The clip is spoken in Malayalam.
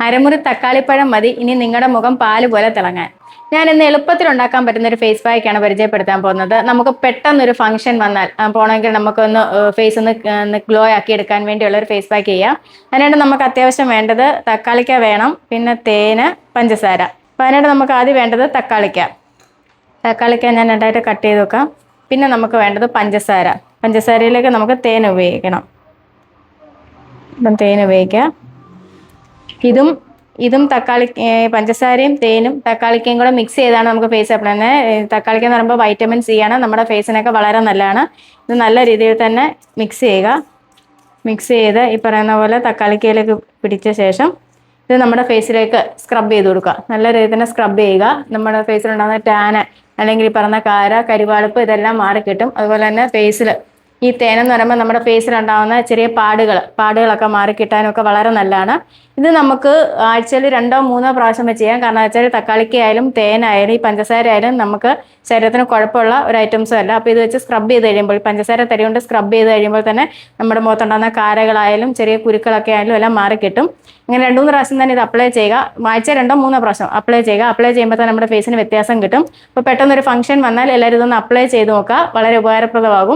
അരമുറി തക്കാളിപ്പഴം മതി ഇനി നിങ്ങളുടെ മുഖം പാല് പോലെ തിളങ്ങാൻ. ഞാൻ ഇന്ന് എളുപ്പത്തിൽ ഉണ്ടാക്കാൻ പറ്റുന്ന ഒരു ഫേസ് പാക്കാണ് പരിചയപ്പെടുത്താൻ പോകുന്നത്. നമുക്ക് പെട്ടെന്നൊരു ഫംഗ്ഷൻ വന്നാൽ പോകണമെങ്കിൽ നമുക്കൊന്ന് ഫേസ് ഒന്ന് ഗ്ലോ ആക്കി എടുക്കാൻ വേണ്ടിയുള്ള ഒരു ഫേസ് പാക്ക് ചെയ്യാം. അതിനായിട്ട് നമുക്ക് അത്യാവശ്യം വേണ്ടത് തക്കാളിക്ക വേണം, പിന്നെ തേന്, പഞ്ചസാര. അപ്പോൾ അതിനായിട്ട് നമുക്ക് ആദ്യം വേണ്ടത് തക്കാളിക്ക ഞാൻ രണ്ടായിട്ട് കട്ട് ചെയ്ത് വെക്കാം. പിന്നെ നമുക്ക് വേണ്ടത് പഞ്ചസാരയിലേക്ക് നമുക്ക് തേൻ ഉപയോഗിക്കണം. ഇപ്പം തേൻ ഉപയോഗിക്കാം. ഇതും പഞ്ചസാരയും തേനും തക്കാളിക്കയും കൂടെ മിക്സ് ചെയ്താണ് നമുക്ക് ഫേസ് അപ്ലൈ ചെയ്യുന്നത്. തക്കാളിക്ക എന്ന് പറയുമ്പോൾ വൈറ്റമിൻ സി ആണ്, നമ്മുടെ ഫേസിനൊക്കെ വളരെ നല്ലതാണ്. ഇത് നല്ല രീതിയിൽ തന്നെ മിക്സ് ചെയ്യുക. മിക്സ് ചെയ്ത് ഈ പറയുന്ന പോലെ തക്കാളിക്കയിലേക്ക് പിടിച്ച ശേഷം ഇത് നമ്മുടെ ഫേസിലേക്ക് സ്ക്രബ് ചെയ്ത് കൊടുക്കുക. നല്ല രീതിയിൽ തന്നെ സ്ക്രബ് ചെയ്യുക. നമ്മുടെ ഫേസിലുണ്ടാകുന്ന ടാന് അല്ലെങ്കിൽ ഈ പറഞ്ഞ കരിവാളിപ്പ് ഇതെല്ലാം മാറിക്കിട്ടും. അതുപോലെ തന്നെ ഫേസിൽ ഈ തേനെന്ന് പറയുമ്പോൾ നമ്മുടെ ഫേസിലുണ്ടാകുന്ന ചെറിയ പാടുകളൊക്കെ മാറിക്കിട്ടാനൊക്കെ വളരെ നല്ലതാണ്. ഇത് നമുക്ക് ആഴ്ചയിൽ 2-3 പ്രാവശ്യം വെച്ച് ചെയ്യാം. കാരണം വെച്ചാൽ തക്കാളിക്കായാലും തേനായാലും ഈ പഞ്ചസാര ആയാലും നമുക്ക് ശരീരത്തിന് കുഴപ്പമുള്ള ഒരു ഐറ്റംസും അല്ല. അപ്പോൾ ഇത് വെച്ച് സ്ക്രബ് ചെയ്ത് കഴിയുമ്പോൾ പഞ്ചസാര തരി കൊണ്ട് സ്ക്രബ് ചെയ്ത് കഴിയുമ്പോൾ തന്നെ നമ്മുടെ മുഖത്തുണ്ടാകുന്ന കാരകളായാലും ചെറിയ കുരുക്കളൊക്കെ ആയാലും എല്ലാം മാറിക്കിട്ടും. അങ്ങനെ 2-3 പ്രാവശ്യം തന്നെ ഇത് അപ്ലൈ ചെയ്യുക. ആഴ്ച 2-3 പ്രാവശ്യം അപ്ലൈ ചെയ്യുക. അപ്ലൈ ചെയ്യുമ്പോൾ തന്നെ നമ്മുടെ ഫേസിന് വ്യത്യാസം കിട്ടും. അപ്പോൾ പെട്ടെന്നൊരു ഫംഗ്ഷൻ വന്നാൽ എല്ലാവരും ഇതൊന്ന് അപ്ലൈ ചെയ്ത് നോക്കുക. വളരെ ഉപകാരപ്രദമാകും.